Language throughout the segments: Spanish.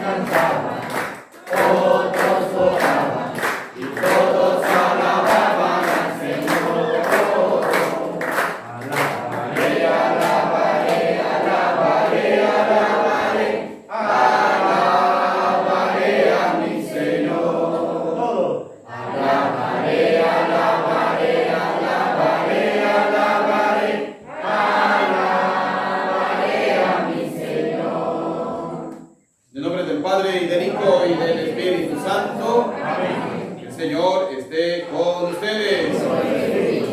cantaban, otros oraban, y todos alababan al Señor. Alabaré, alabaré, alabaré, alabaré, alabaré a mi Señor. Alabaré, alabaré, alabaré, alabaré, alabaré a mi Señor. En el nombre del Padre, y del Hijo, y del Espíritu Santo. Amén. El Señor esté con ustedes.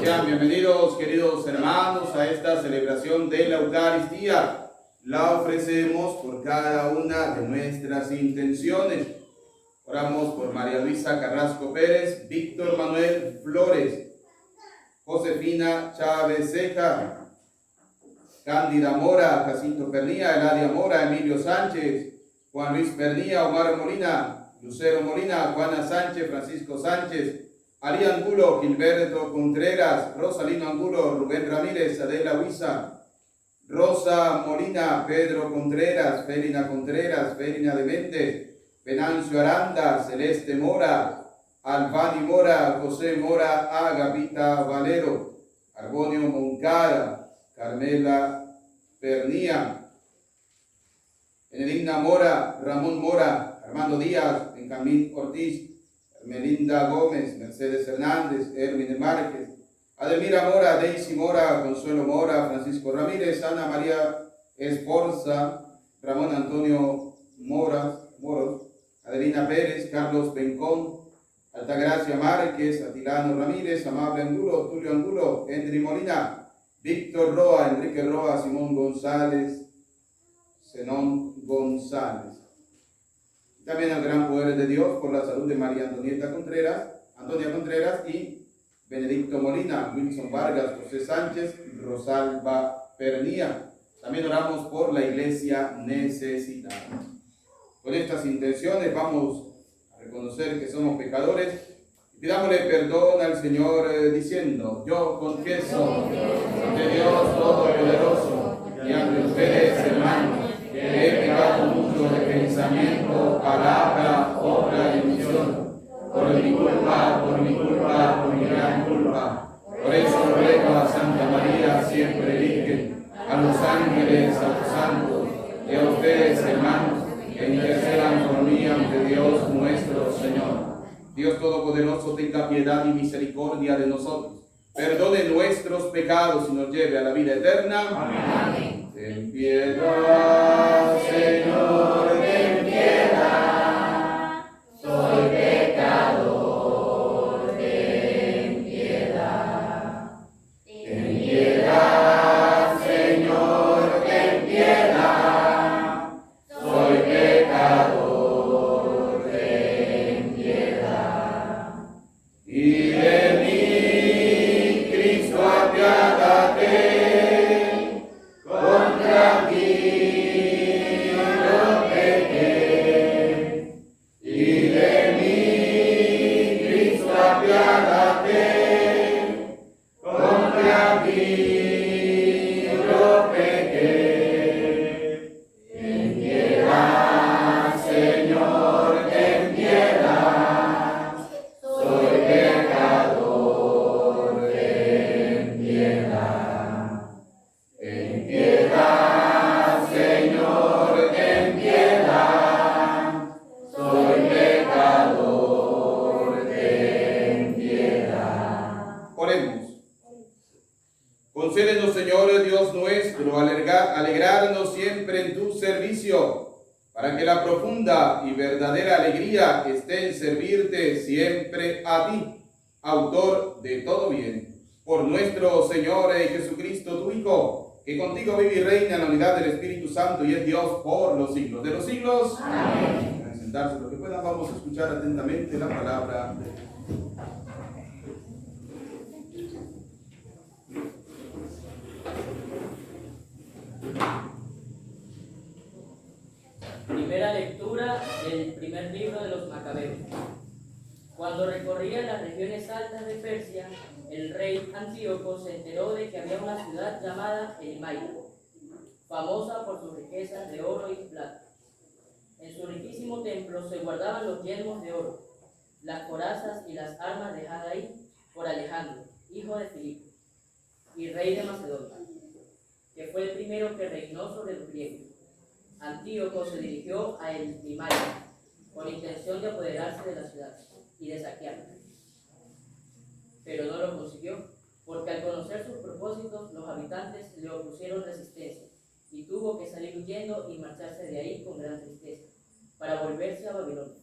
Sean bienvenidos, queridos hermanos, a esta celebración de la Eucaristía. La ofrecemos por cada una de nuestras intenciones. Oramos por María Luisa Carrasco Pérez, Víctor Manuel Flores, Josefina Chávez Ceja, Cándida Mora, Jacinto Pernía, Eladia Mora, Emilio Sánchez, Juan Luis Pernía, Omar Molina, Lucero Molina, Juana Sánchez, Francisco Sánchez, Ari Angulo, Gilberto Contreras, Rosalino Angulo, Rubén Ramírez, Adela Huiza, Rosa Molina, Pedro Contreras, Felina de Méndez, Venancio Aranda, Celeste Mora, Albani Mora, José Mora, Agapita Valero, Arbonio Moncada, Carmela Pernía, Benedicta Mora, Ramón Mora, Armando Díaz, Benjamín Ortiz, Melinda Gómez, Mercedes Hernández, Erwin Márquez, Ademira Mora, Daisy Mora, Consuelo Mora, Francisco Ramírez, Ana María Esforza, Ramón Antonio Moros, Adelina Pérez, Carlos Bencón, Altagracia Márquez, Atilano Ramírez, Amable Angulo, Tulio Angulo, Henry Molina, Víctor Roa, Enrique Roa, Simón González, Zenón González. También al gran poder de Dios por la salud de María Antonia Contreras y Benedicto Molina, Wilson Vargas, José Sánchez, Rosalba Pernía. También oramos por la iglesia necesitada. Con estas intenciones vamos a reconocer que somos pecadores y pidámosle perdón al Señor diciendo: yo confieso ante Dios Todopoderoso y ante ustedes, hermanos, que he pecado mucho de pensamiento, palabra, obra y omisión, por mi culpa, por mi gran culpa. Por eso ruego a Santa María, siempre Virgen, a los ángeles, a los santos, y a ustedes, hermanos, que intercedan por mí ante Dios nuestro Señor. Dios Todopoderoso, tenga piedad y misericordia de nosotros, perdone nuestros pecados y nos lleve a la vida eterna. Amén. Ten piedad, Señor, ten piedad. Soy pecador, ten piedad. Ten piedad, Señor, ten piedad. Soy pecador, ten piedad. Y de mí, Cristo, apiádate. Contra ti yo pequé, y de mí, Cristo, apiádate. Contra ti yo pequé. Ten piedad, Señor, ten piedad. Soy pecador, ten piedad. Ten piedad, Señor, ten piedad. Soy pecador, ten piedad. Oremos. Concédenos, Señor Dios nuestro, alegrarnos siempre en tu servicio, para que la profunda y verdadera alegría esté en servirte siempre a ti, autor de todo bien. Por nuestro Señor Jesucristo, tu Hijo, que contigo vive y reina en la unidad del Espíritu Santo y es Dios por los siglos de los siglos. Amén. Pueden sentarse lo que puedan, vamos a escuchar atentamente la palabra de Dios. Primera lectura del primer libro de los Macabeos. Cuando recorrían las regiones altas de Persia, el rey Antíoco se enteró de que había una ciudad llamada Elmaida, famosa por sus riquezas de oro y plata. En su riquísimo templo se guardaban los yelmos de oro, las corazas y las armas dejadas ahí por Alejandro, hijo de Filipo, y rey de Macedonia, que fue el primero que reinó sobre los griegos. Antíoco se dirigió a Elimalia con intención de apoderarse de la ciudad y de saquearla. Pero no lo consiguió, porque al conocer sus propósitos, los habitantes le opusieron resistencia y tuvo que salir huyendo y marcharse de ahí con gran tristeza, para volverse a Babilonia.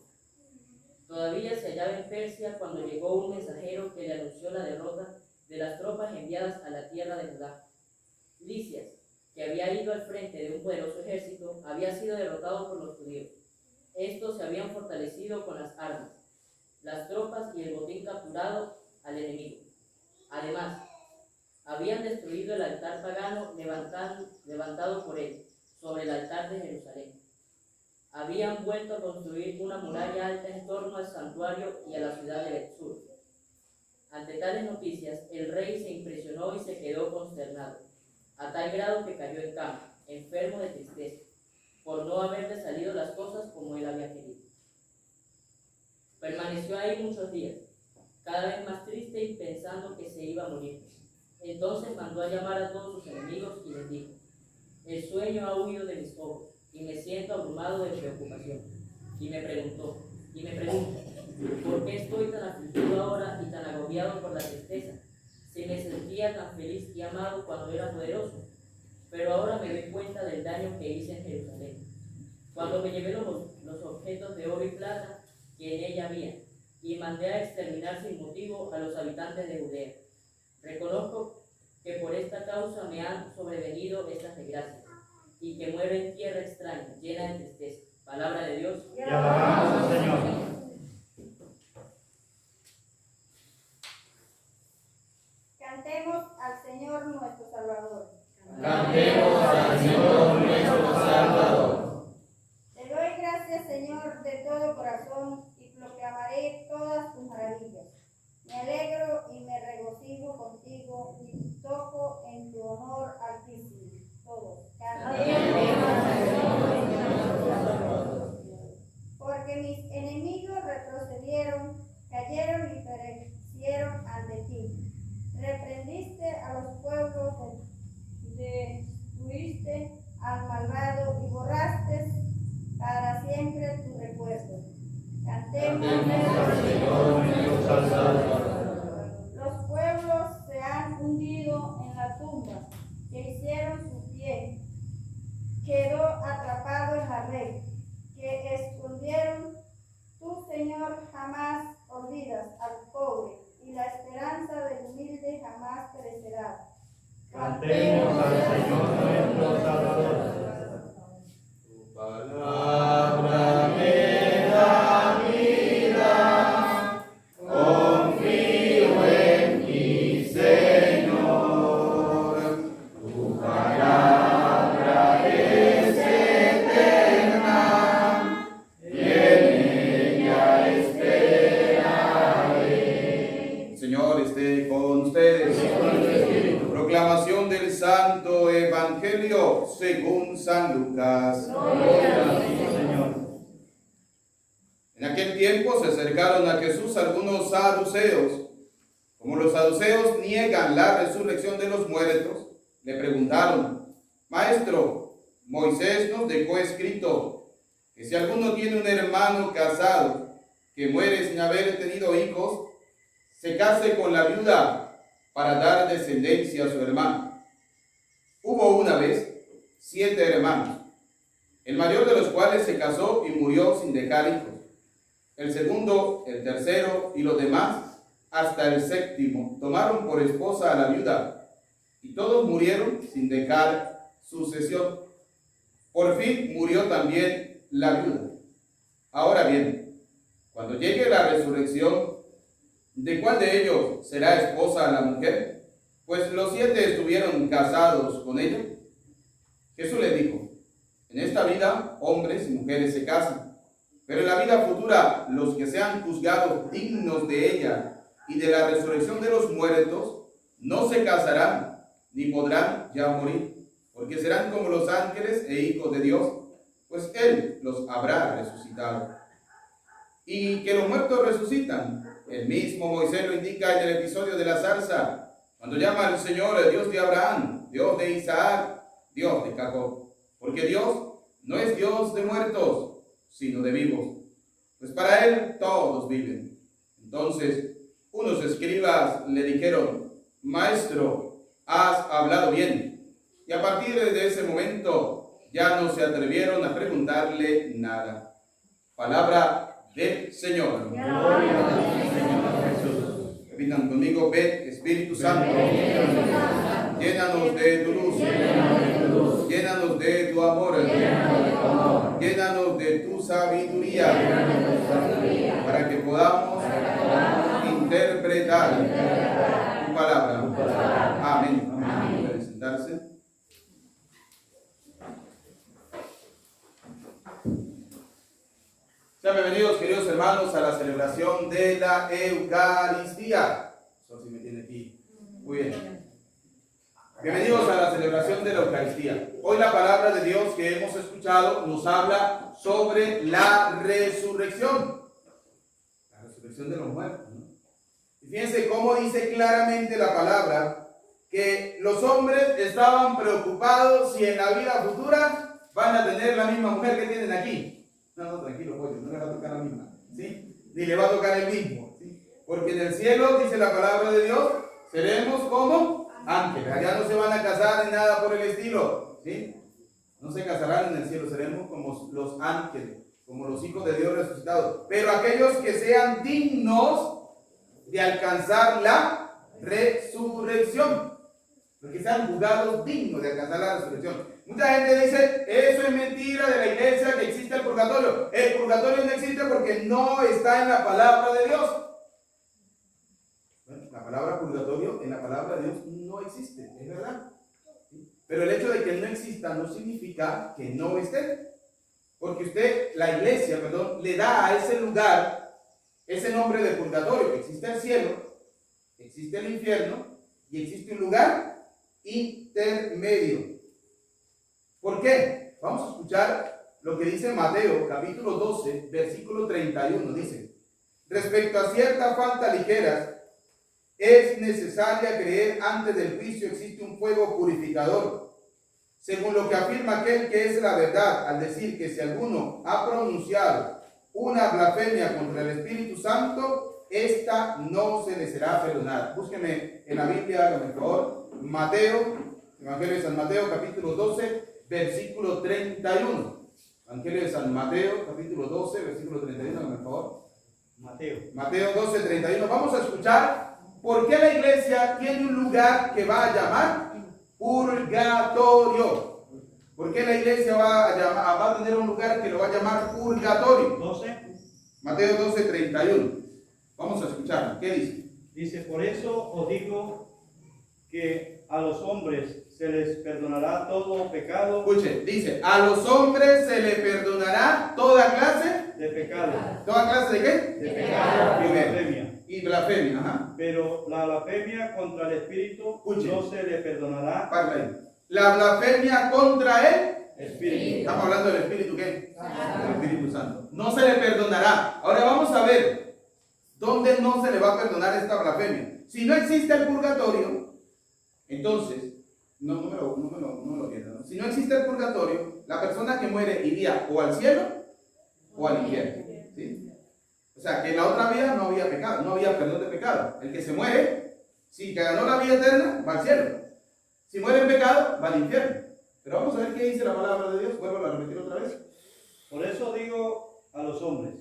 Todavía se hallaba en Persia cuando llegó un mensajero que le anunció la derrota de las tropas enviadas a la tierra de Judá. Lisias, que había ido al frente de un poderoso ejército, había sido derrotado por los judíos. Estos se habían fortalecido con las armas, las tropas y el botín capturado al enemigo. Además, habían destruido el altar pagano levantado por él sobre el altar de Jerusalén. Habían vuelto a construir una muralla alta en torno al santuario y a la ciudad de Bet-sur. Ante tales noticias, el rey se impresionó y se quedó consternado, a tal grado que cayó en cama, enfermo de tristeza, por no haberle salido las cosas como él había querido. Permaneció ahí muchos días, cada vez más triste y pensando que se iba a morir. Entonces mandó a llamar a todos sus enemigos y les dijo: el sueño ha huido de mis ojos y me siento abrumado de preocupación. Y me pregunta, ¿por qué estoy tan afligido ahora y tan agobiado por la tristeza? Si me sentía tan feliz y amado cuando era poderoso, pero ahora me doy cuenta del daño que hice en Jerusalén, cuando me llevé los objetos de oro y plata que en ella había, y mandé a exterminar sin motivo a los habitantes de Judea. Reconozco que por esta causa me han sobrevenido estas desgracias, y que muero en tierra extraña, llena de tristeza. Palabra de Dios. Te alabamos, Señor. Cantemos al Señor nuestro Salvador. Cantemos al Señor nuestro Salvador. Te doy gracias, Señor, de todo corazón y proclamaré todas tus maravillas. Me alegro y me regocijo contigo y toco en tu honor altísimo. Todos. Cantemos al Señor nuestro Salvador. Porque mis enemigos retrocedieron, cayeron y perecieron ante ti. Reprendiste a los pueblos, destruiste al malvado y borraste para siempre tu recuerdo. Cantemos al Señor nuestro Salvador. Los pueblos se han hundido en la tumba que hicieron su pie. Quedó atrapado en la red que escondieron. Tú, Señor, jamás olvidas al pobre, y la esperanza del humilde jamás perecerá. Cantemos al Señor nuestro Salvador. Tu palabra me da vida, confío en ti, Señor. Tu palabra es eterna, y en ella esperaré. Señor esté con ustedes. Proclamación del Santo Evangelio según San Lucas. Gloria a ti, Señor. En aquel tiempo se acercaron a Jesús algunos saduceos. Como los saduceos niegan la resurrección de los muertos, le preguntaron: Maestro, Moisés nos dejó escrito que si alguno tiene un hermano casado que muere sin haber tenido hijos, se case con la viuda para dar descendencia a su hermano. Hubo una vez 7 hermanos, el mayor de los cuales se casó y murió sin dejar hijos. El segundo, el tercero y los demás, hasta el séptimo, tomaron por esposa a la viuda, y todos murieron sin dejar sucesión. Por fin murió también la viuda. Ahora bien, cuando llegue la resurrección, ¿de cuál de ellos será esposa la mujer? Pues los 7 estuvieron casados con ella. Jesús les dijo: en esta vida hombres y mujeres se casan, pero en la vida futura los que sean juzgados dignos de ella y de la resurrección de los muertos no se casarán ni podrán ya morir, porque serán como los ángeles e hijos de Dios. pues Él los habrá resucitado. Y que los muertos resucitan. El mismo Moisés lo indica en el episodio de la zarza, cuando llama al Señor el Dios de Abraham, Dios de Isaac, Dios de Jacob. Porque Dios no es Dios de muertos, sino de vivos. Pues para Él todos viven. Entonces, unos escribas le dijeron: Maestro, has hablado bien. Y a partir de ese momento ya no se atrevieron a preguntarle nada. Palabra del Señor. Gloria a ti, Señor Jesús. Repitan conmigo: ven, Espíritu Santo. Llénanos de tu luz. Llénanos de tu amor. Llénanos de tu sabiduría. Para que podamos interpretar tu palabra. Amén. Pueden sentarse. Sean bienvenidos, queridos hermanos, a la celebración de la Eucaristía. Eso sí me tiene aquí. Muy bien. Bienvenidos a la celebración de la Eucaristía. Hoy la palabra de Dios que hemos escuchado nos habla sobre la resurrección. La resurrección de los muertos, ¿no? Y fíjense cómo dice claramente la palabra que los hombres estaban preocupados si en la vida futura van a tener la misma mujer que tienen aquí. No, tranquilo, pollo, no le va a tocar la misma, ¿sí? Ni le va a tocar el mismo, ¿sí? Porque en el cielo, dice la palabra de Dios, seremos como ángeles. Allá no se van a casar ni nada por el estilo, ¿sí? No se casarán en el cielo, seremos como los ángeles, como los hijos de Dios resucitados. Pero aquellos que sean dignos de alcanzar la resurrección, los que sean juzgados dignos de alcanzar la resurrección. Mucha gente dice: eso es mentira de la iglesia, que existe el purgatorio. El purgatorio no existe porque no está en la palabra de Dios. Bueno, la palabra purgatorio en la palabra de Dios no existe, es verdad. Pero el hecho de que no exista no significa que no esté. Porque la iglesia, le da a ese lugar ese nombre de purgatorio. Existe el cielo, existe el infierno y existe un lugar intermedio. ¿Por qué? Vamos a escuchar lo que dice Mateo, capítulo 12, versículo 31. Dice: respecto a ciertas faltas ligeras, es necesaria creer antes del juicio existe un fuego purificador, según lo que afirma aquel que es la verdad, al decir que si alguno ha pronunciado una blasfemia contra el Espíritu Santo, esta no se le será perdonada. Búsqueme en la Biblia, hágame por favor, Mateo, Evangelio de San Mateo, capítulo 12, versículo 31. Evangelio de San Mateo, capítulo 12, versículo 31, por favor. Mateo 12, 31. Vamos a escuchar por qué la iglesia tiene un lugar que va a llamar purgatorio. ¿Por qué la iglesia va a tener un lugar que lo va a llamar purgatorio? 12. Mateo 12, 31. Vamos a escuchar. ¿Qué dice? Dice: por eso os digo que a los hombres se les perdonará todo pecado. Escuche, dice: a los hombres se les perdonará toda clase De pecado. ¿Toda clase de qué? De pecado. Muy Y bien. blasfemia. Y blasfemia, ajá. Pero la blasfemia contra el Espíritu Escuche. no se le perdonará. Parla ahí. La blasfemia contra él. Espíritu. Estamos hablando del Espíritu, ¿qué? El Espíritu Santo. No se le perdonará. Ahora vamos a ver dónde no se le va a perdonar esta blasfemia. Si no existe el purgatorio, entonces, no me lo pierdan, ¿no? Si no existe el purgatorio, la persona que muere iría o al cielo o al infierno, ¿sí? O sea, que en la otra vida no había pecado, no había perdón de pecado. El que se muere, si que ganó la vida eterna, va al cielo. Si muere en pecado, va al infierno. Pero vamos a ver qué dice la palabra de Dios. Vuelvo a repetir otra vez. Por eso digo a los hombres,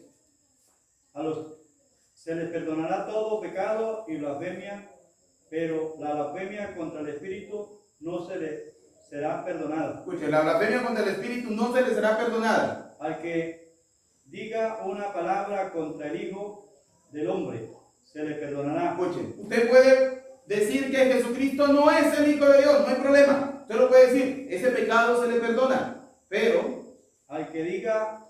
se les perdonará todo pecado y blasfemia, pero la blasfemia contra el Espíritu no se les será perdonada. Escuche, la blasfemia contra el Espíritu no se le será perdonada. Al que diga una palabra contra el Hijo del Hombre, se le perdonará. Escuche, usted puede decir que Jesucristo no es el Hijo de Dios, no hay problema. Usted lo puede decir, ese pecado se le perdona. Pero Al que diga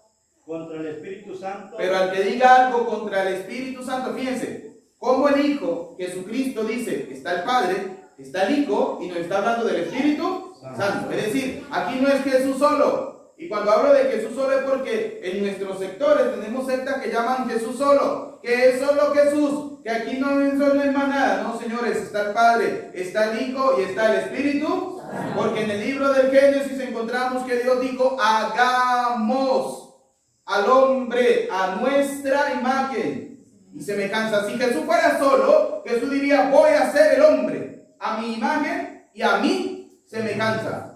contra el Espíritu Santo, al que diga algo contra el Espíritu Santo, fíjense, como el Hijo, Jesucristo dice, está el Padre, está el Hijo, y nos está hablando del Espíritu Santo. Es decir, aquí no es Jesús solo, Y cuando hablo de Jesús solo es porque en nuestros sectores tenemos sectas que llaman Jesús solo, que es solo Jesús, que aquí no es más nada. No, señores, está el Padre, está el Hijo y está el Espíritu. Porque en el libro del Génesis encontramos que Dios dijo, hagamos al hombre a nuestra imagen y semejanza. Si Jesús fuera solo, Jesús diría, voy a ser el hombre a mi imagen y a mi semejanza.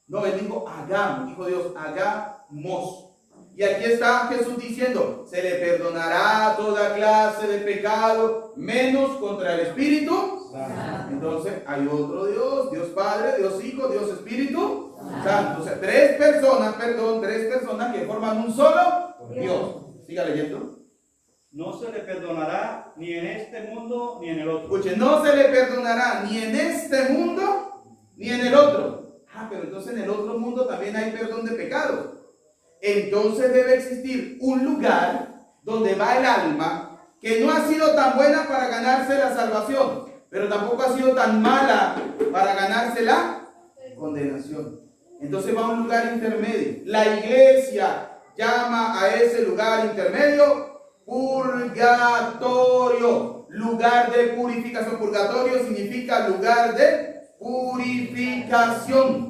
No, él dijo, hagamos, dijo Dios, hagamos. Y aquí está Jesús diciendo, se le perdonará toda clase de pecado, menos contra el Espíritu. Entonces hay otro Dios, Dios Padre, Dios Hijo, Dios Espíritu Santo. O sea, tres personas que forman un solo Dios. Siga leyendo. No se le perdonará ni en este mundo ni en el otro. Escuche, no se le perdonará ni en este mundo ni en el otro. Pero entonces en el otro mundo también hay perdón de pecados. Entonces debe existir un lugar donde va el alma que no ha sido tan buena para ganarse la salvación, pero tampoco ha sido tan mala para ganarse la condenación. Entonces va a un lugar intermedio. La iglesia llama a ese lugar intermedio purgatorio, lugar de purificación. Purgatorio significa lugar de purificación.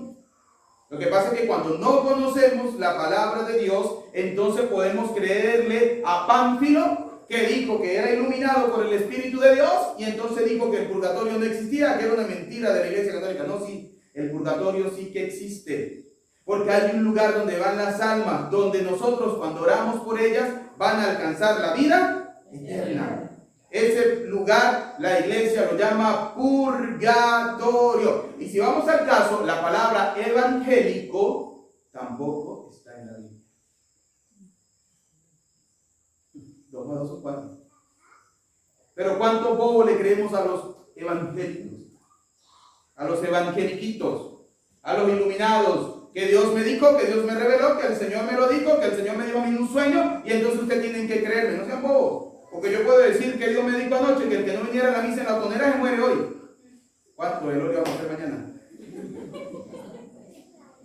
Lo que pasa es que cuando no conocemos la palabra de Dios, entonces podemos creerle a Pánfilo, que dijo que era iluminado por el Espíritu de Dios, y entonces dijo que el purgatorio no existía, que era una mentira de la Iglesia Católica. No, sí, el purgatorio sí que existe, porque hay un lugar donde van las almas, donde nosotros cuando oramos por ellas van a alcanzar la vida eterna. Ese lugar la iglesia lo llama purgatorio. Y si vamos al caso, la palabra evangélico tampoco está en la Biblia. 2 más 2 son 4. Pero ¿cuánto bobo le creemos a los evangélicos? A los evangeliquitos, a los iluminados, que Dios me dijo, que Dios me reveló, que el Señor me lo dijo, que el Señor me dijo a mí en un sueño, y entonces ustedes tienen que creerme. No sean bobos. Porque yo puedo decir que Dios me dijo anoche que el que no viniera a la misa en la tonera se muere hoy. ¿Cuánto velorio vamos a hacer mañana?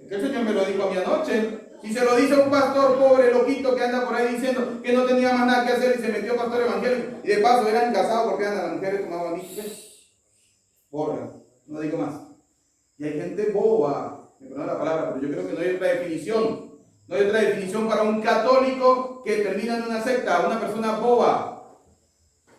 Es que el Señor me lo dijo a mí anoche. Si se lo dice a un pastor pobre, loquito, que anda por ahí diciendo que no tenía más nada que hacer y se metió pastor evangélico, y de paso eran casados porque eran las mujeres tomaban leche, borra, no digo más. Y hay gente boba, me perdona la palabra, pero yo creo que no hay otra definición. No hay otra definición para un católico que termina en una secta, una persona boba,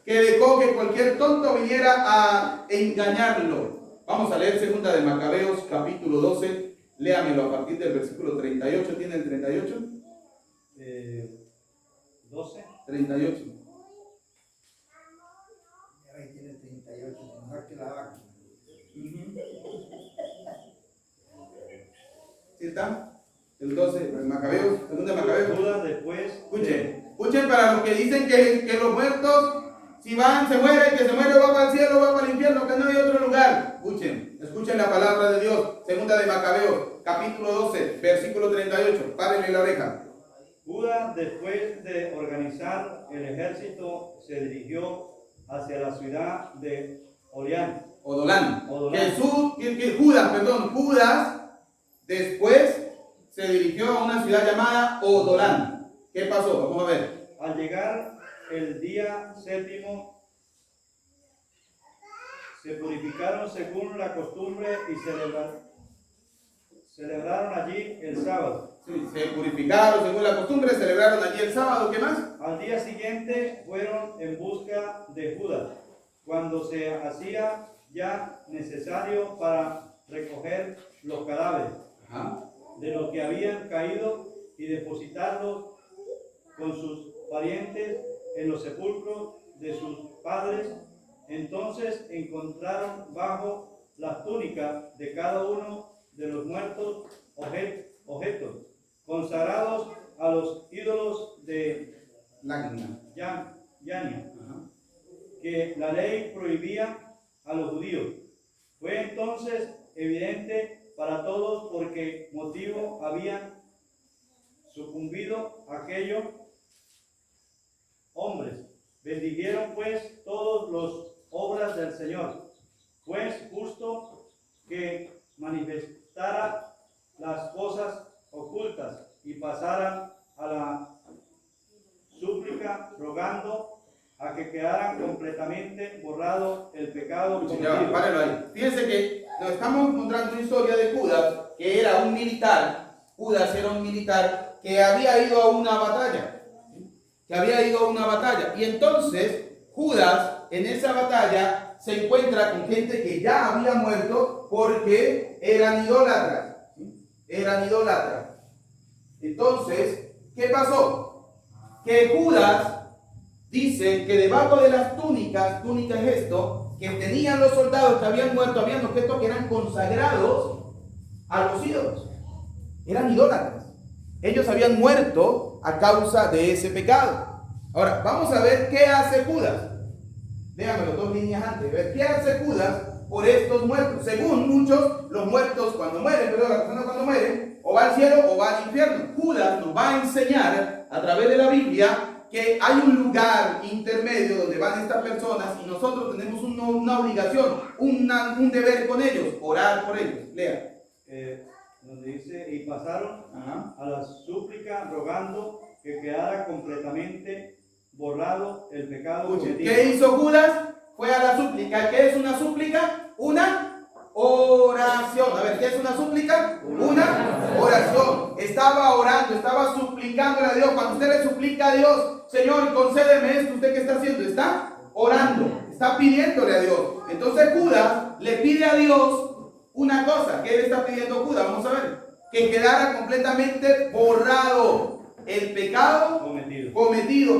que dejó que cualquier tonto viniera a engañarlo. Vamos a leer 2 de Macabeos, capítulo 12. Léamelo a partir del versículo 38. ¿Tiene el 38? 12. 38. Ahí tiene 38, mejor que la vaca. ¿Sí está? El 12, el Macabeos, 2 de Macabeos. Judas después. Escuchen para los que dicen que los muertos, si van, se mueren, que se muere va para el cielo, va para el infierno, que no hay otro lugar. Escuchen la palabra de Dios. 2 de Macabeos, capítulo 12, versículo 38. Párenle la oreja. Judas, después de organizar el ejército, se dirigió hacia la ciudad de Odolán. Judas, después se dirigió a una ciudad llamada Odolán. ¿Qué pasó? Vamos a ver. Al llegar el día séptimo, se purificaron según la costumbre y celebraron allí el sábado. Sí, se purificaron según la costumbre, celebraron allí el sábado. ¿Qué más? Al día siguiente fueron en busca de Judas, cuando se hacía ya necesario para recoger los cadáveres de los que habían caído y depositarlos con sus parientes en los sepulcros de sus padres. Entonces encontraron bajo las túnicas de cada uno de los muertos objetos consagrados a los ídolos de Yania, que la ley prohibía a los judíos. Fue entonces evidente para todos por qué motivo habían sucumbido aquellos hombres. Bendijeron pues todos los obras del Señor, pues justo que manifestara las cosas ocultas y pasaran a la súplica rogando a que quedaran completamente borrado el pecado Escuchen, ya, cometido. párelo ahí. Fíjense que nos estamos encontrando una historia de Judas, que era un militar. Judas era un militar que había ido a una batalla. Y entonces Judas en esa batalla se encuentra con gente que ya había muerto porque eran idólatras. Entonces, ¿qué pasó? Que Judas dice que debajo de las túnicas es esto, que tenían los soldados que habían muerto, habían objetos que eran consagrados a los ídolos. Eran idólatras. Ellos habían muerto a causa de ese pecado. Ahora, vamos a ver qué hace Judas. Déjamelo 2 líneas antes. Ver qué hace Judas por estos muertos. Según muchos, los muertos cuando mueren, las personas cuando mueren, o va al cielo o va al infierno. Judas nos va a enseñar a través de la Biblia que hay un lugar intermedio donde van estas personas y nosotros tenemos una obligación, un deber con ellos, orar por ellos. Lea. Donde dice, y pasaron Ajá. a la súplica rogando que quedara completamente borrado el pecado Escuchen, cometido. ¿qué hizo Judas? Fue a la súplica. ¿Qué es una súplica? Una oración. A ver, ¿qué es una súplica? Una oración. Estaba orando, estaba suplicándole a Dios. Cuando usted le suplica a Dios, Señor, concédeme esto, ¿usted qué está haciendo? Está orando, está pidiéndole a Dios. Entonces Judas le pide a Dios una cosa. ¿Qué le está pidiendo Judas? Vamos a ver. Que quedara completamente borrado el pecado cometido.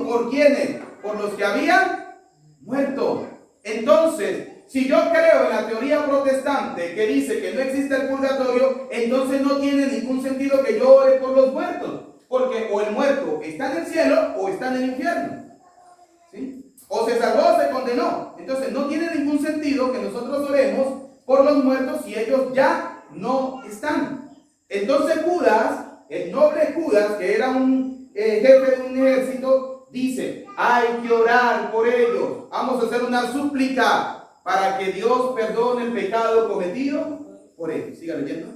¿Por quiénes? Por los que habían muerto. Entonces, si yo creo en la teoría protestante que dice que no existe el purgatorio, entonces no tiene ningún sentido que yo ore por los muertos. Porque o el muerto está en el cielo o está en el infierno. ¿Sí? O se salvó o se condenó. Entonces no tiene ningún sentido que nosotros oremos por los muertos si ellos ya no están. Entonces Judas, el noble Judas, que era un jefe de un ejército, dice, hay que orar por ellos. Vamos a hacer una súplica para que Dios perdone el pecado cometido por ellos. Siga leyendo.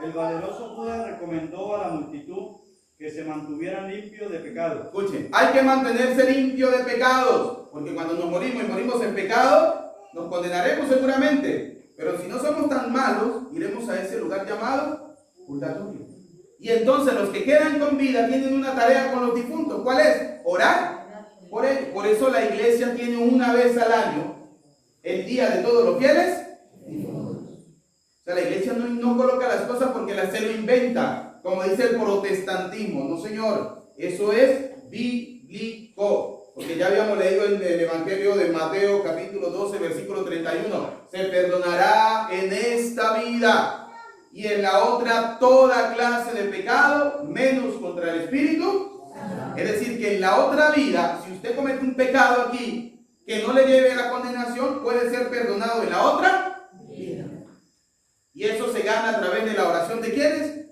El valeroso Judas recomendó a la multitud que se mantuvieran limpios de pecado. Escuchen, hay que mantenerse limpio de pecados, porque cuando nos morimos y morimos en pecado, nos condenaremos seguramente. Pero si no somos tan malos, iremos a ese lugar llamado purgatorio. Y entonces los que quedan con vida tienen una tarea con los difuntos. ¿Cuál es? Orar por ellos. Por eso la iglesia tiene una vez al año el día de todos los fieles. O sea, la iglesia no coloca las cosas porque se lo inventa, como dice el protestantismo. No, señor, eso es bíblico. Porque ya habíamos leído en el Evangelio de Mateo capítulo 12, versículo 31. Se perdonará en esta vida y en la otra toda clase de pecado, menos contra el espíritu. Es decir, que en la otra vida, si usted comete un pecado aquí que no le lleve a la condenación, puede ser perdonado en la otra vida. Y eso se gana a través de la oración de ¿quiénes?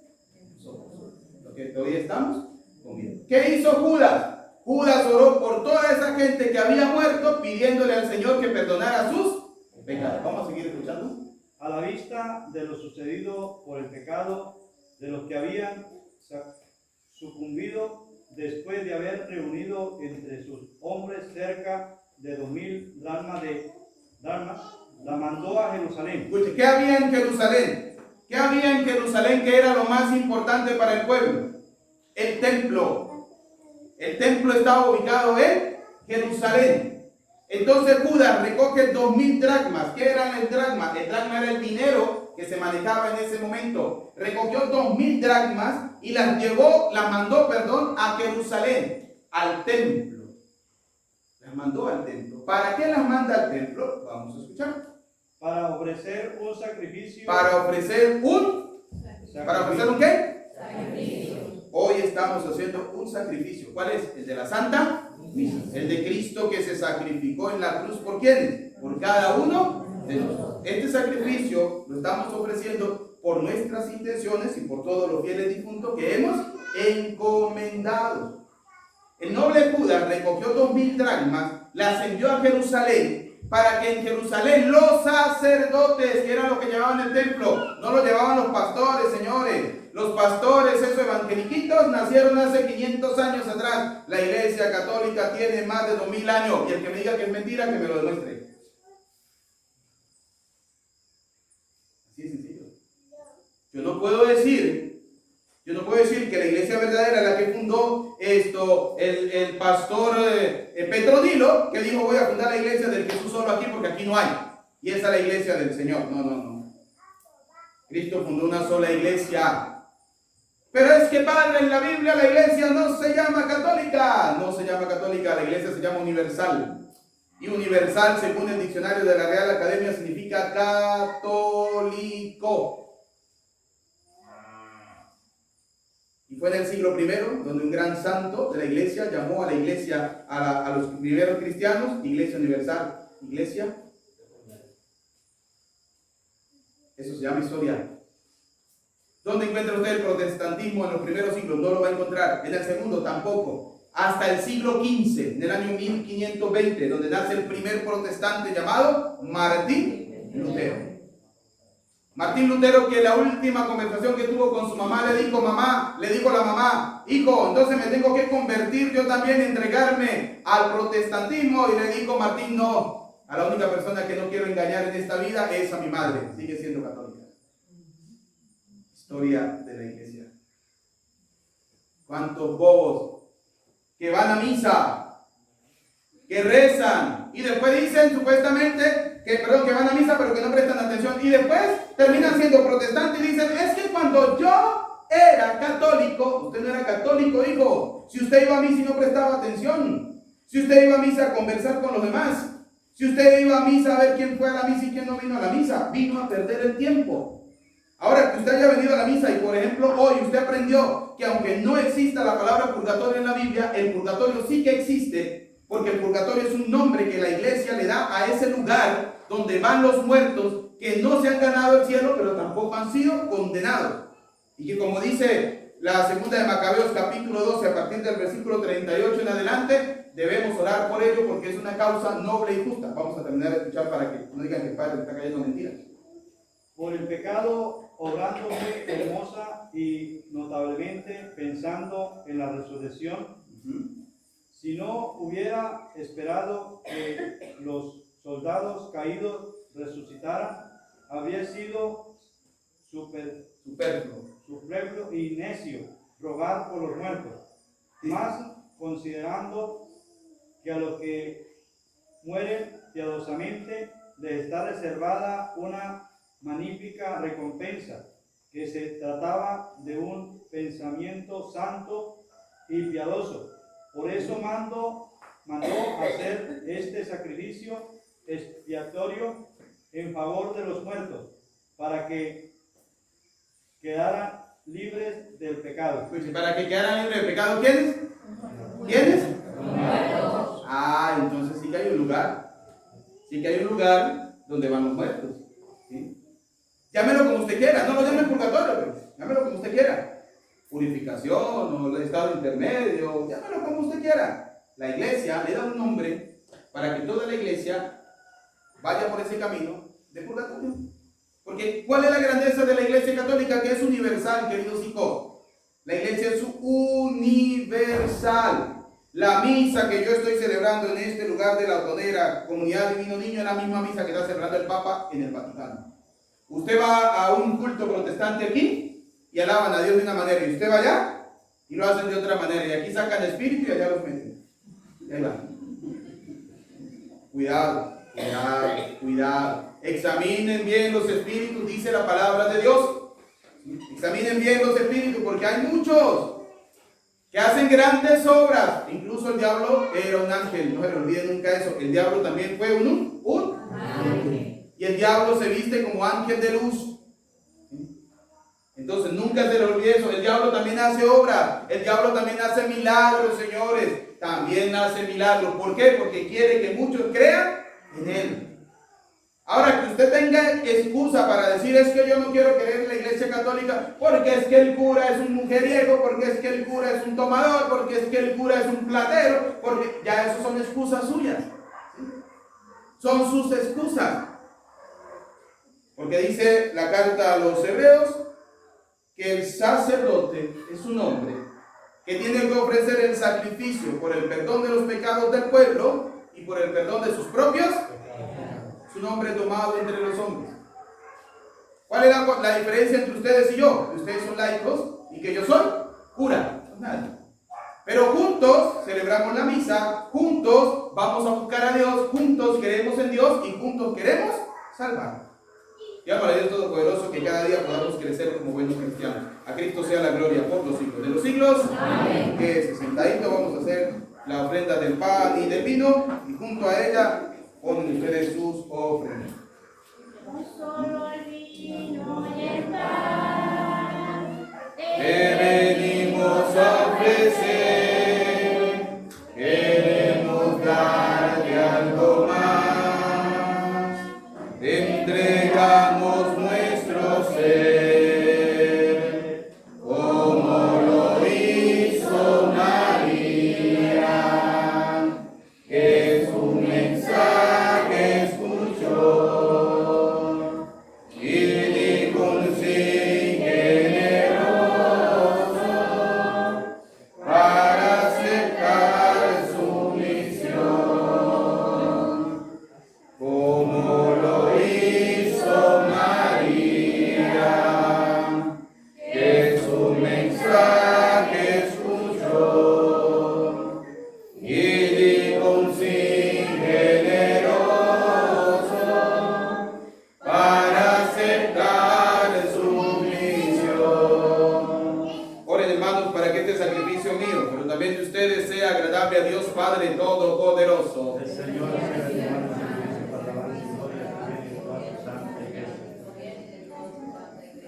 Nosotros, los que todavía estamos con vida. ¿Qué hizo Judas? Judas oró por toda esa gente que había muerto, pidiéndole al Señor que perdonara sus pecados. Vamos a seguir escuchando. A la vista de lo sucedido por el pecado de los que habían sucumbido después de haber reunido entre sus hombres cerca de 2000 dracmas, la mandó a Jerusalén. Escuche, ¿qué había en Jerusalén? ¿Qué había en Jerusalén que era lo más importante para el pueblo? El templo. El templo estaba ubicado en Jerusalén. Entonces Judas recoge 2000 dracmas. ¿Qué eran el dracma? El dracma era el dinero que se manejaba en ese momento. Recogió 2000 dracmas y las mandó a Jerusalén, al templo. Las mandó al templo. ¿Para qué las manda al templo? Vamos a escuchar. Para ofrecer un sacrificio. ¿Para ofrecer un qué? Sacrificio. Hoy estamos haciendo un sacrificio. ¿Cuál es? El de la Santa Misa. El de Cristo que se sacrificó en la cruz. ¿Por quiénes? Por cada uno de nosotros. Este sacrificio lo estamos ofreciendo por nuestras intenciones y por todos los fieles difuntos que hemos encomendado. El noble Judas recogió 2000 dracmas, las envió a Jerusalén para que en Jerusalén los sacerdotes, que era lo que llevaban el templo, no lo llevaban los pastores, señores. Los pastores, esos evangeliquitos, nacieron hace 500 años atrás. La Iglesia Católica tiene más de 2000 años. Y el que me diga que es mentira, que me lo demuestre. Así de sencillo. Yo no puedo decir que la iglesia verdadera, la que fundó el pastor Petronilo, que dijo voy a fundar la iglesia del Jesús solo aquí porque aquí no hay. Y esa es la iglesia del Señor. No. Cristo fundó una sola iglesia. Pero es que, padre, en la Biblia la iglesia no se llama católica. No se llama católica, la iglesia se llama universal. Y universal, según el diccionario de la Real Academia, significa católico. Y fue en el siglo I, donde un gran santo de la iglesia llamó a la iglesia, a los primeros cristianos, iglesia universal. Iglesia. Eso se llama historia. ¿Dónde encuentra usted el protestantismo en los primeros siglos? No lo va a encontrar. En el segundo tampoco. Hasta el siglo XV, en el año 1520, donde nace el primer protestante llamado Martín Lutero. Martín Lutero, que la última conversación que tuvo con su mamá le dijo a la mamá, hijo, entonces me tengo que convertir yo también, entregarme al protestantismo. Y le dijo Martín, no, a la única persona que no quiero engañar en esta vida es a mi madre, sigue siendo católica. Historia de la iglesia. ¿Cuántos bobos que van a misa, que rezan y después dicen supuestamente que van a misa pero que no prestan atención y después terminan siendo protestantes y dicen es que cuando yo era católico, usted no era católico, hijo. Si usted iba a misa y no prestaba atención, si usted iba a misa a conversar con los demás, si usted iba a misa a ver quién fue a la misa y quién no vino a la misa, vino a perder el tiempo. Ahora que usted haya venido a la misa y por ejemplo hoy usted aprendió que aunque no exista la palabra purgatorio en la Biblia, el purgatorio sí que existe, porque el purgatorio es un nombre que la iglesia le da a ese lugar donde van los muertos que no se han ganado el cielo, pero tampoco han sido condenados. Y que como dice la segunda de Macabeos capítulo 12 a partir del versículo 38 en adelante, debemos orar por ello porque es una causa noble y justa. Vamos a terminar de escuchar para que no digan que el Padre está cayendo mentiras. Por el pecado, obrándose hermosa y notablemente pensando en la resurrección, si no hubiera esperado que los soldados caídos resucitaran, habría sido superfluo y necio rogar por los muertos, más considerando que a los que mueren piadosamente les está reservada una magnífica recompensa, que se trataba de un pensamiento santo y piadoso. Por eso mandó hacer este sacrificio expiatorio en favor de los muertos, para que quedaran libres del pecado. Pues, ¿para que quedaran libres del pecado quiénes? ¿Quiénes? Entonces sí que hay un lugar. Sí que hay un lugar donde van los muertos. ¿Sí? Llámelo como usted quiera, no lo llame purgatorio, pero llámelo como usted quiera. Purificación o el estado intermedio, llámelo como usted quiera. La iglesia le da un nombre para que toda la iglesia vaya por ese camino de purgatorio. Porque ¿cuál es la grandeza de la iglesia católica? Que es universal, queridos hijos. La iglesia es universal. La misa que yo estoy celebrando en este lugar de la Autonera, Comunidad Divino Niño, es la misma misa que está celebrando el Papa en el Vaticano. Usted va a un culto protestante aquí y alaban a Dios de una manera, y usted va allá y lo hacen de otra manera, y aquí sacan espíritu y allá los meten. Y ahí va. Cuidado. Examinen bien los espíritus, dice la palabra de Dios. Examinen bien los espíritus, porque hay muchos que hacen grandes obras. Incluso el diablo era un ángel, no se le olvide nunca eso. El diablo también fue un ángel. Y el diablo se viste como ángel de luz. Entonces nunca se le olvide eso. El diablo también hace obras. El diablo también hace milagros, señores. También hace milagros. ¿Por qué? Porque quiere que muchos crean en él. Ahora, que usted tenga excusa para decir es que yo no quiero creer en la iglesia católica porque es que el cura es un mujeriego, porque es que el cura es un tomador, porque es que el cura es un platero, porque ya esos son excusas suyas. son sus excusas. Porque dice la carta a los hebreos que el sacerdote es un hombre que tiene que ofrecer el sacrificio por el perdón de los pecados del pueblo y por el perdón de sus propios. Es un hombre tomado entre los hombres. ¿Cuál es la diferencia entre ustedes y yo? Que ustedes son laicos y que yo soy cura. Nada. Pero juntos celebramos la misa, juntos vamos a buscar a Dios, juntos creemos en Dios y juntos queremos salvar. Y amo a Dios Todopoderoso que cada día podamos crecer como buenos cristianos. A Cristo sea la gloria por los siglos de los siglos. Amén. Que sentadito vamos a hacer la ofrenda del pan y del vino y junto a ella ponen ustedes sus ofrendas. Solo el vino y el pan Te venimos a ofrecer, queremos darte algo más, te entregamos nuestro ser, como lo hizo María, que su mensaje escuchó.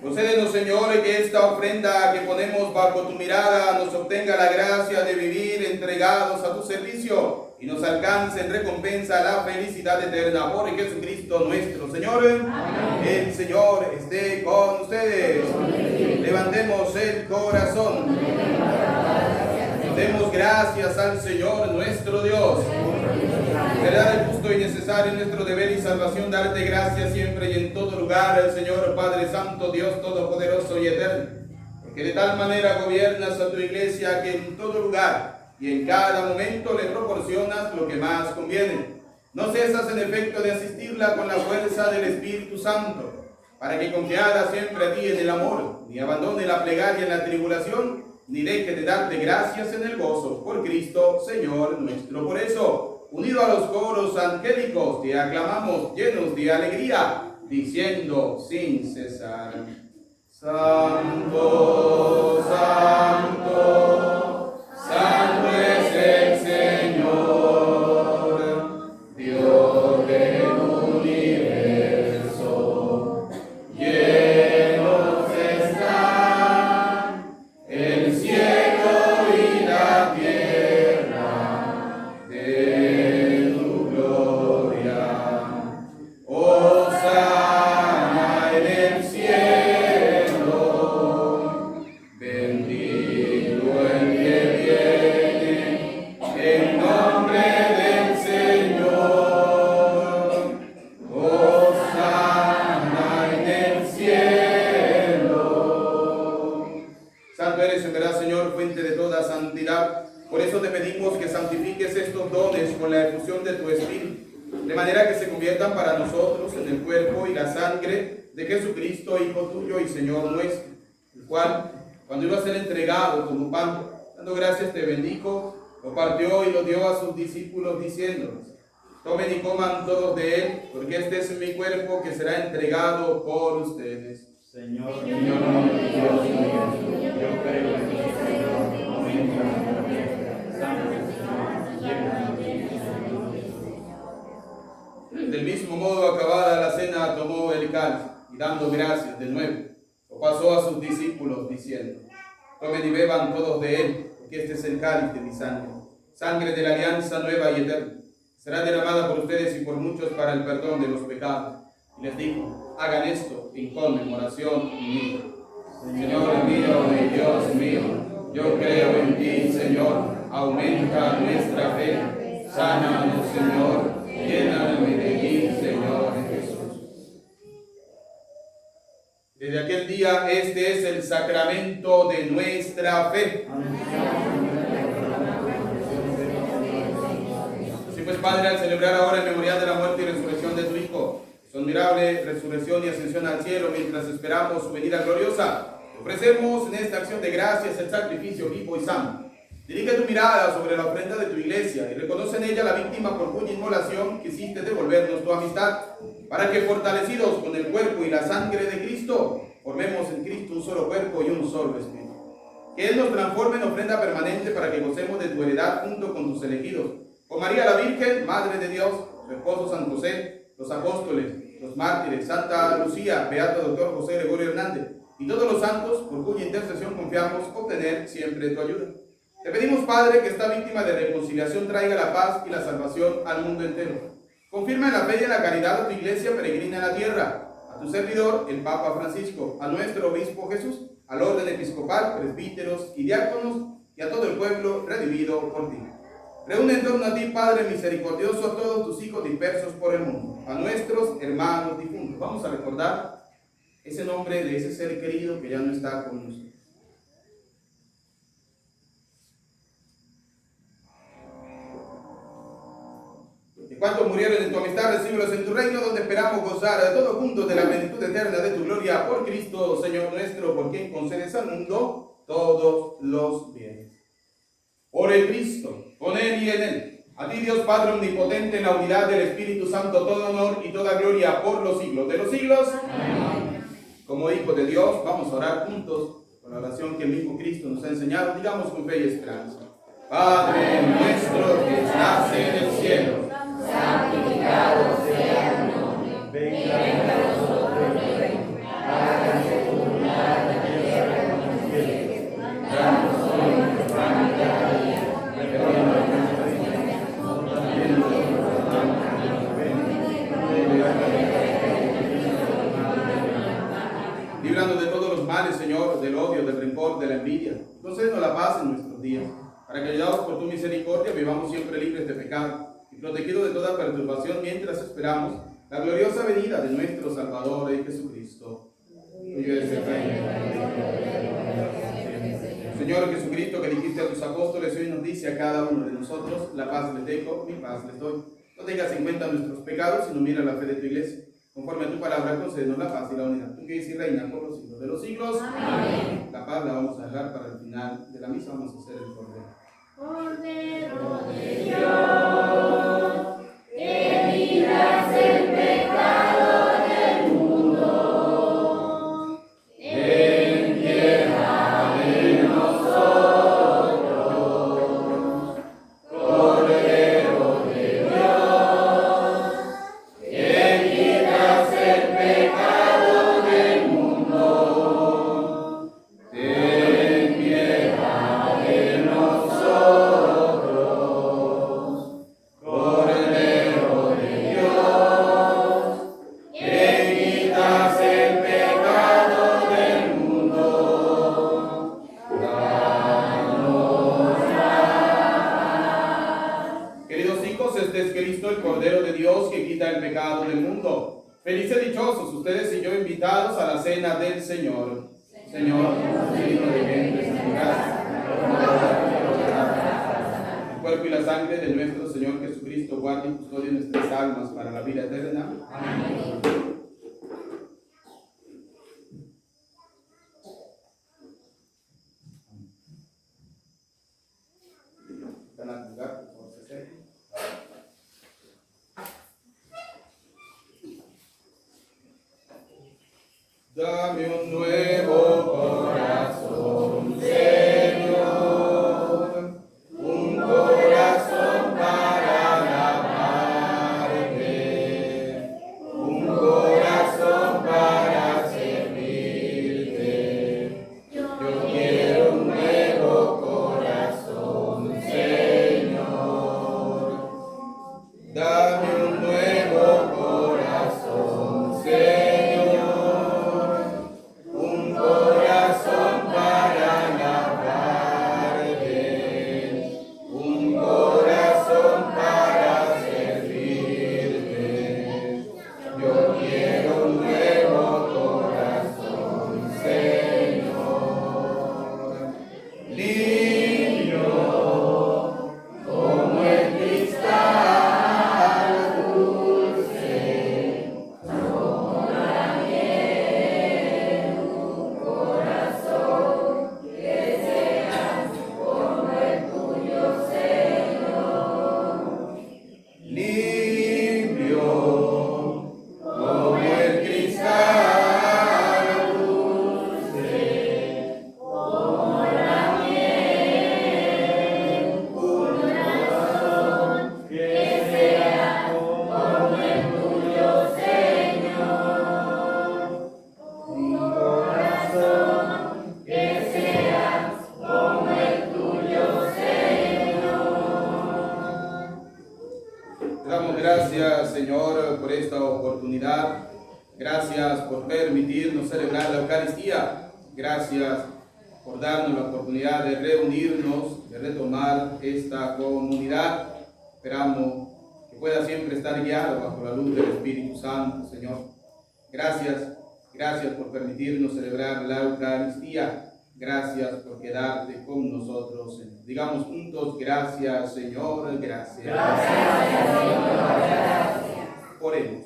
Concédenos, Señor, que esta ofrenda que ponemos bajo tu mirada nos obtenga la gracia de vivir entregados a tu servicio y nos alcance en recompensa la felicidad eterna por Jesucristo nuestro Señor. Amén. El Señor esté con ustedes. Amén. Levantemos el corazón. Demos gracias al Señor nuestro Dios. Verdad es justo y necesario nuestro deber y salvación darte gracias siempre y en todo lugar al Señor Padre Santo, Dios Todopoderoso y Eterno, porque de tal manera gobiernas a tu iglesia que en todo lugar y en cada momento le proporcionas lo que más conviene. No cesas en efecto de asistirla con la fuerza del Espíritu Santo, para que confiada siempre a ti en el amor, ni abandone la plegaria en la tribulación, ni deje de darte gracias en el gozo, por Cristo Señor nuestro. Por eso, unido a los coros angélicos, te aclamamos llenos de alegría, diciendo sin cesar: Santo, Santo, Santo es el Señor, Dios del universo. Llenos están el cielo y la tierra de tu gloria. Hosana en el cielo, bendito el que viene en nombre del Señor. Hosana en el cielo. Santo eres en verdad, Señor, fuente de toda santidad. Por eso te pedimos que santifiques estos dones con la efusión de tu Espíritu, de manera que se conviertan para nosotros en el cuerpo y la sangre de Jesucristo, Hijo tuyo y Señor nuestro, el cual, cuando iba a ser entregado como pan, dando gracias te bendijo, lo partió y lo dio a sus discípulos, diciéndoles: tomen y coman todos de él, porque este es mi cuerpo que será entregado por ustedes. Señor, Dios mío, yo creo en ti, Señor, aumenta la fe, sana, Del mismo modo, acabada la cena, tomó el cáliz y dando gracias de nuevo, lo pasó a sus discípulos diciendo: tomen y beban todos de él, porque este es el cáliz de mi sangre, sangre de la alianza nueva y eterna. Será derramada por ustedes y por muchos para el perdón de los pecados. Y les dijo: hagan esto en conmemoración mía. Señor mío y Dios mío, yo creo en ti, Señor, aumenta nuestra fe. Sánanos, Señor, lléname de ti. día, este es el sacramento de nuestra fe. Así pues, Padre, al celebrar ahora el memorial de la muerte y resurrección de tu Hijo, su admirable resurrección y ascensión al cielo, mientras esperamos su venida gloriosa, ofrecemos en esta acción de gracias el sacrificio vivo y santo. Dirige tu mirada sobre la ofrenda de tu iglesia y reconoce en ella la víctima por cuya inmolación quisiste devolvernos tu amistad, para que fortalecidos con el cuerpo y la sangre de Cristo, formemos en Cristo un solo cuerpo y un solo espíritu. Que Él nos transforme en ofrenda permanente para que gocemos de tu heredad junto con tus elegidos. Con María la Virgen, Madre de Dios, su esposo San José, los apóstoles, los mártires, Santa Lucía, Beato Doctor José Gregorio Hernández y todos los santos, por cuya intercesión confiamos obtener siempre tu ayuda. Te pedimos, Padre, que esta víctima de reconciliación traiga la paz y la salvación al mundo entero. Confirma en la fe y en la caridad a tu iglesia peregrina en la tierra, a tu servidor, el Papa Francisco, a nuestro obispo Jesús, al orden episcopal, presbíteros y diáconos, y a todo el pueblo redimido por ti. Reúne en torno a ti, Padre misericordioso, a todos tus hijos dispersos por el mundo, a nuestros hermanos difuntos. Vamos a recordar ese nombre de ese ser querido que ya no está con nosotros. Y cuantos murieron en tu amistad, recíbelos en tu reino, donde esperamos gozar de todos juntos de la plenitud eterna de tu gloria, por Cristo, Señor nuestro, por quien concedes al mundo todos los bienes. Por el Cristo, con Él y en Él, a ti Dios Padre omnipotente, en la unidad del Espíritu Santo, todo honor y toda gloria por los siglos de los siglos. Amén. Como hijos de Dios, vamos a orar juntos con la oración que el mismo Cristo nos ha enseñado. Digamos con fe y esperanza. Padre nuestro que estás en el cielo, santificado sea tu nombre. Venga a nosotros tu reino. Hágase tu voluntad en la tierra como en el cielo. Danos hoy nuestro pan de cada día. Perdona nuestras ofensas, como también nosotros perdonamos a los que ofenden. Líbranos de todos los males, Señor, del odio, del rencor, de la envidia. Concédenos la paz en nuestros días, para que, ayudados por tu misericordia, vivamos siempre libres de pecado y protegidos de toda perturbación, mientras esperamos la gloriosa venida de nuestro Salvador y Jesucristo. Tuyo es el reino. Señor Jesucristo, que dijiste a tus apóstoles, hoy nos dice a cada uno de nosotros: la paz les dejo, mi paz les doy. No tengas en cuenta nuestros pecados, sino mira la fe de tu iglesia. Conforme a tu palabra, concédenos la paz y la unidad. Tú que eres y reina por los siglos de los siglos. Amén. La paz la vamos a dejar para el final de la misa. Vamos a hacer el cordero. Cordero de Dios, que quitas el pecado del mundo, ten piedad de nosotros. Cordero de Dios, que quitas el pecado del mundo, ten piedad de nosotros. Cordero de Dios, que quitas el pecado del mundo, danos la paz. Queridos hijos, este es Cristo, el Cordero de Dios, que quita el pecado del mundo. Felices y dichosos ustedes y yo, invitados a la cena del Señor. Señor, digno de que entres en tu casa. El cuerpo y la sangre de nuestro Señor Jesucristo guarde y custodie nuestras almas para la vida eterna. Amén. Van a jugar, por favor, se acerquen. Dame un nuevo corazón, Señor, un corazón para alabarte, un corazón para servirte. Yo quiero un nuevo corazón, Señor. Dame un nuevo corazón, Señor. Un corazón para alabarte, un corazón para servirte. Yo quiero un nuevo corazón, Señor. Te damos gracias, Señor, por esta oportunidad. Gracias por permitirnos celebrar la Eucaristía. Gracias por darnos la oportunidad de reunirnos, de retomar esta comunidad. Esperamos que pueda siempre estar guiado bajo la luz del Espíritu Santo, Señor. Gracias por permitirnos celebrar la Eucaristía. Gracias por quedarte con nosotros, Señor. Digamos juntos, gracias, Señor, gracias. Gracias, Señor, gracias. Oremos.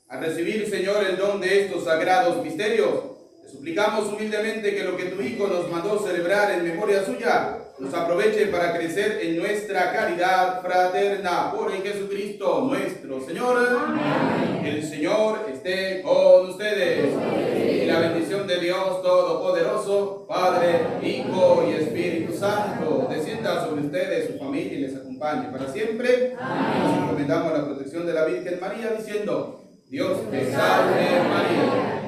Al recibir, Señor, el don de estos sagrados misterios, te suplicamos humildemente que lo que tu Hijo nos mandó celebrar en memoria suya, nos aproveche para crecer en nuestra caridad fraterna por Jesucristo nuestro Señor. Amén. El Señor esté con ustedes. Y la bendición de Dios Todopoderoso, Padre, Hijo y Espíritu Santo, descienda sobre ustedes, su familia y les acompañe para siempre. Amén. Nos encomendamos a la protección de la Virgen María diciendo: Dios te salve María.